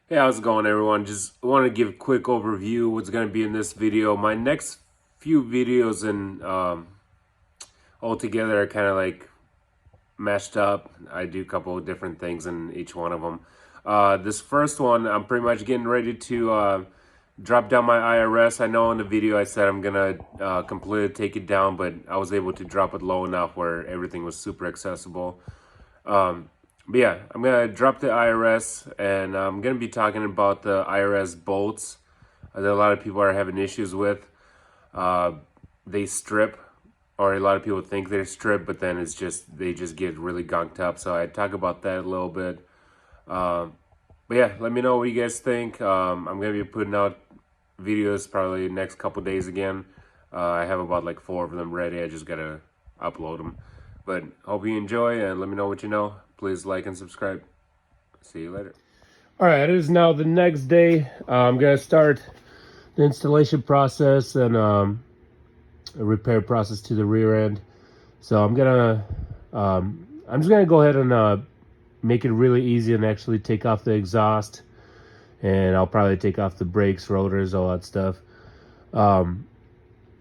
Hey, how's it going, everyone? Just want to give a quick overview what's going to be in this video. My next few videos and altogether are kind of like mashed up. I do a couple of different things in each one of them. This first one, I'm pretty much getting ready to drop down my IRS. I know in the video I said I'm going to completely take it down, but I was able to drop it low enough where everything was super accessible. But yeah, I'm gonna drop the IRS, and I'm gonna be talking about the IRS bolts that a lot of people are having issues with. They strip, or a lot of people think they're stripped, but then they just get really gunked up. So I talk about that a little bit. But yeah, let me know what you guys think. I'm gonna be putting out videos probably next couple days again. I have about like 4 of them ready. I just gotta upload them. But hope you enjoy, and let me know what you know. Please like and subscribe. See you later. All right, it is now the next day. I'm gonna start the installation process and a repair process to the rear end. So I'm just gonna go ahead and make it really easy and actually take off the exhaust, and I'll probably take off the brakes, rotors, all that stuff. I'm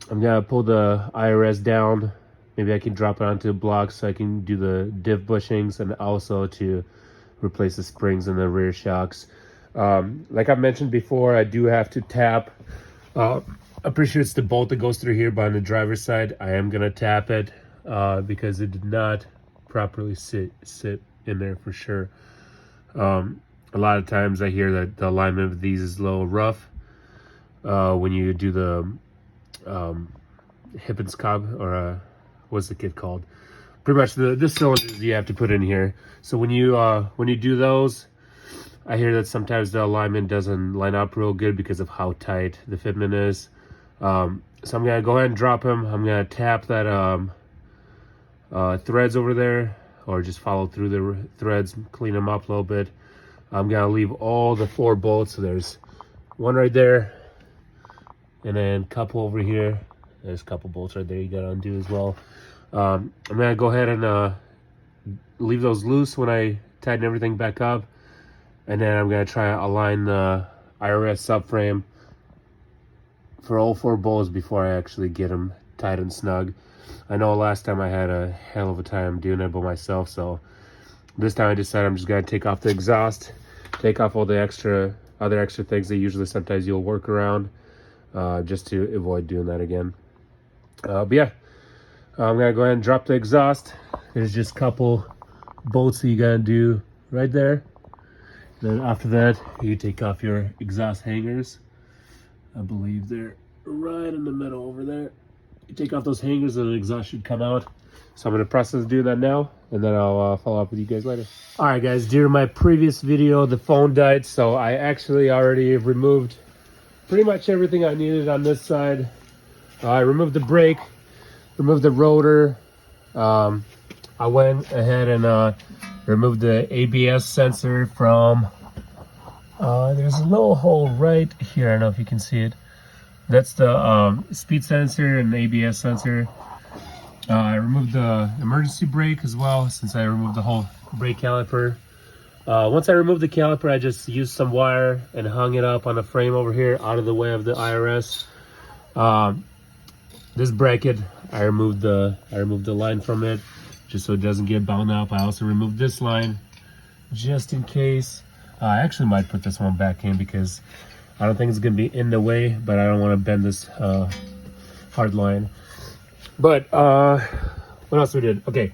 gonna pull the IRS down. Maybe I can drop it onto a block so I can do the diff bushings, and also to replace the springs and the rear shocks. Like I mentioned before, I do have to tap. I'm pretty sure it's the bolt that goes through here, but on the driver's side, I am gonna tap it because it did not properly sit in there for sure. A lot of times I hear that the alignment of these is a little rough when you do the hip and scob, or what's the kit called? Pretty much the cylinders you have to put in here. So when you do those, I hear that sometimes the alignment doesn't line up real good because of how tight the fitment is. So I'm gonna go ahead and drop him. I'm gonna tap that threads over there, or just follow through the threads, clean them up a little bit. I'm gonna leave all the 4 bolts. So there's one right there, and then a couple over here. There's a couple bolts right there you gotta undo as well. I'm gonna go ahead and leave those loose when I tighten everything back up, and then I'm gonna try to align the IRS subframe for all 4 bolts before I actually get them tight and snug. I know last time I had a hell of a time doing it by myself, so this time I decided I'm just gonna take off the exhaust, take off all the other extra things that usually sometimes you'll work around, just to avoid doing that again. But yeah, I'm gonna go ahead and drop the exhaust. There's just a couple bolts that you gotta do right there. Then after that, you take off your exhaust hangers. I believe they're right in the middle over there. You take off those hangers and the exhaust should come out. So I'm gonna process doing that now, and then I'll follow up with you guys later. All right, guys, during my previous video, the phone died, so I actually already removed pretty much everything I needed on this side. I removed the brake, removed the rotor. I went ahead and removed the ABS sensor from, there's a little hole right here. I don't know if you can see it. That's the speed sensor and the ABS sensor. I removed the emergency brake as well, since I removed the whole brake caliper. Once I removed the caliper, I just used some wire and hung it up on a frame over here out of the way of the IRS. This bracket, I removed the line from it just so it doesn't get bound up. I also removed this line just in case. I actually might put this one back in because I don't think it's gonna be in the way, but I don't want to bend this hard line. But what else we did? Okay,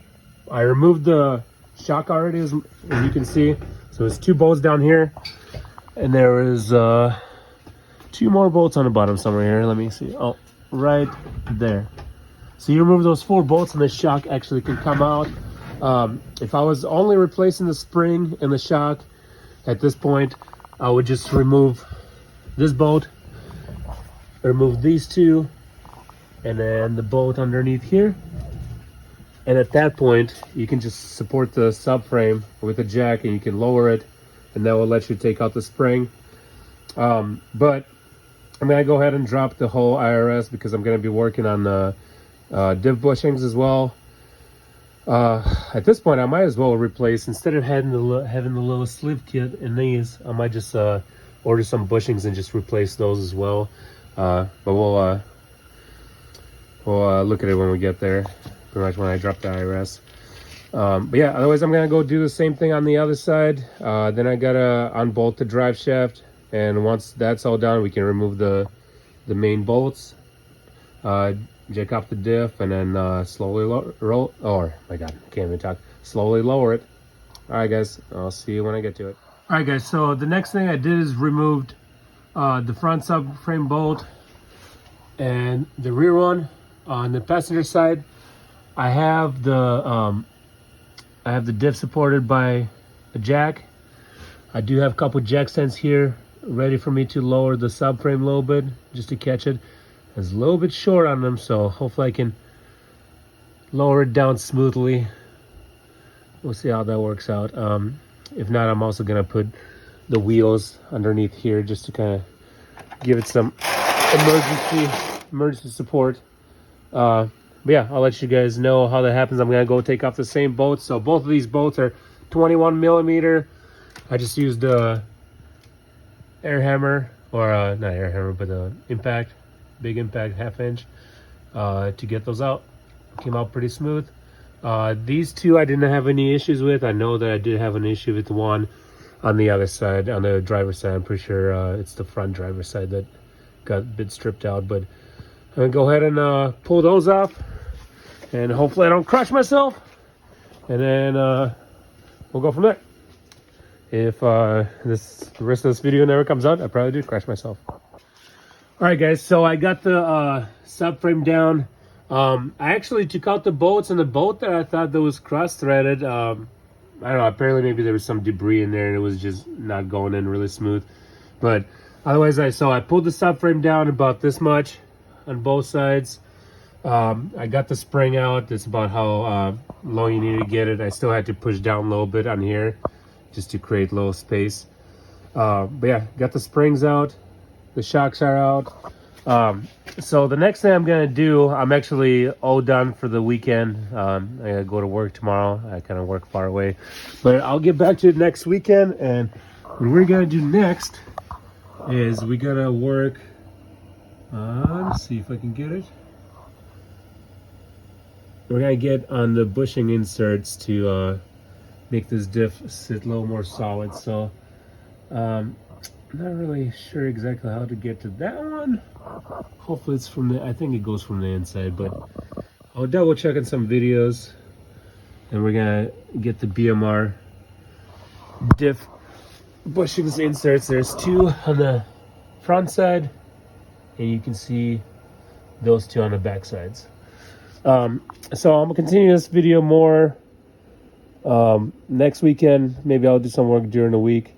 I removed the shock already, as you can see. So it's 2 bolts down here, and there is 2 more bolts on the bottom somewhere here. Let me see. Oh, right there. So you remove those 4 bolts and the shock actually can come out. If I was only replacing the spring and the shock at this point, I would just remove this bolt, remove these 2, and then the bolt underneath here. And at that point, you can just support the subframe with a jack, and you can lower it, and that will let you take out the spring. But I'm gonna go ahead and drop the whole IRS because I'm gonna be working on the diff bushings as well. At this point, I might as well replace, instead of having the little sleeve kit in these, I might just order some bushings and just replace those as well. But we'll look at it when we get there, pretty much when I drop the IRS. But yeah, otherwise I'm gonna go do the same thing on the other side. Then I gotta unbolt the drive shaft, and once that's all done, we can remove the main bolts, jack up the diff, and then slowly slowly lower it. All right, guys, I'll see you when I get to it. All right, guys, so the next thing I did is removed the front subframe bolt and the rear one. On the passenger side, I have the diff supported by a jack. I do have a couple jack stands here ready for me to lower the subframe a little bit just to catch it. It's a little bit short on them, so hopefully I can lower it down smoothly. We'll see how that works out. If not, I'm also gonna put the wheels underneath here just to kind of give it some emergency support. But yeah, I'll let you guys know how that happens. I'm gonna go take off the same bolts. So both of these bolts are 21 millimeter. I just used a air hammer, or not air hammer, but impact, big impact 1/2 inch to get those out. Came out pretty smooth. These two I didn't have any issues with. I know that I did have an issue with one on the other side, on the driver's side. I'm pretty sure it's the front driver's side that got a bit stripped out, but I'm gonna go ahead and pull those off, and hopefully I don't crush myself, and then we'll go from there. If the rest of this video never comes out, I probably did crash myself. All right, guys, so I got the subframe down. I actually took out the bolts, and the bolt that I thought that was cross-threaded, I don't know, apparently maybe there was some debris in there and it was just not going in really smooth. But otherwise, I pulled the subframe down about this much on both sides. I got the spring out. That's about how low you need to get it. I still had to push down a little bit on here just to create a little space. But yeah, got the springs out. The shocks are out. So the next thing I'm gonna do, I'm actually all done for the weekend. I gotta go to work tomorrow. I kind of work far away, but I'll get back to it next weekend. And what we're gonna do next is we gotta work on, see if I can get it. We're gonna get on the bushing inserts to make this diff sit a little more solid. So I'm not really sure exactly how to get to that one. Hopefully it's from the, I think it goes from the inside, but I'll double check on some videos, and we're gonna get the BMR diff bushings inserts. There's two on the front side, and you can see those two on the back sides. So I'm gonna continue this video more next weekend. Maybe I'll do some work during the week,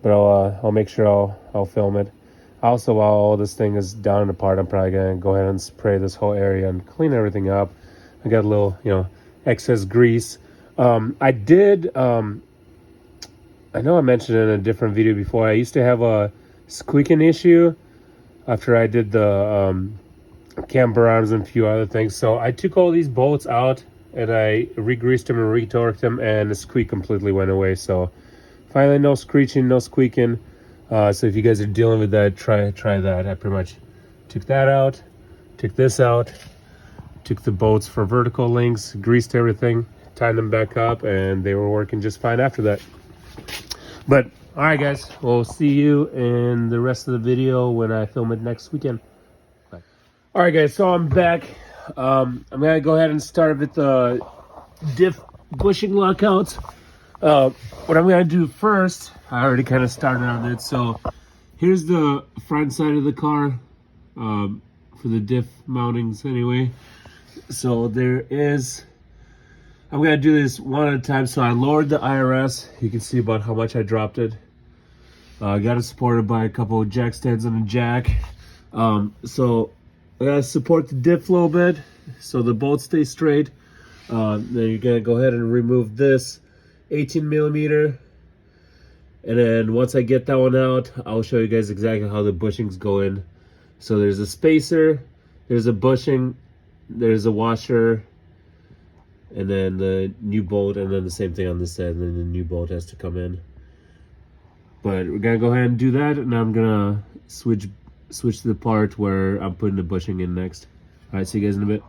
but I'll make sure I'll film it. Also, while all this thing is down and apart, I'm probably gonna go ahead and spray this whole area and clean everything up. I got a little, excess grease. I did, I know I mentioned it in a different video before, I used to have a squeaking issue after I did the camber arms and a few other things. So I took all these bolts out and I re-greased them and retorqued them, and the squeak completely went away. So finally, no screeching, no squeaking. So if you guys are dealing with that, try that. I pretty much took that out, took this out, took the bolts for vertical links, greased everything, tied them back up, and they were working just fine after that. But all right, guys, we'll see you in the rest of the video when I film it next weekend. Bye. All right, guys, so I'm back. I'm gonna go ahead and start with the diff bushing lockouts. What I'm gonna do first, I already kind of started on it. So here's the front side of the car for the diff mountings anyway. So there is, I'm gonna do this one at a time. So I lowered the IRS. You can see about how much I dropped it. Got it supported by a couple of jack stands and a jack. So I gotta support the diff a little bit so the bolts stay straight. Then you're gonna go ahead and remove this 18 millimeter, and then once I get that one out, I'll show you guys exactly how the bushings go in. So there's a spacer, there's a bushing, there's a washer, and then the new bolt, and then the same thing on this side, and then the new bolt has to come in. But we're gonna go ahead and do that, and I'm gonna switch to the part where I'm putting the bushing in next. All right, see you guys in a bit.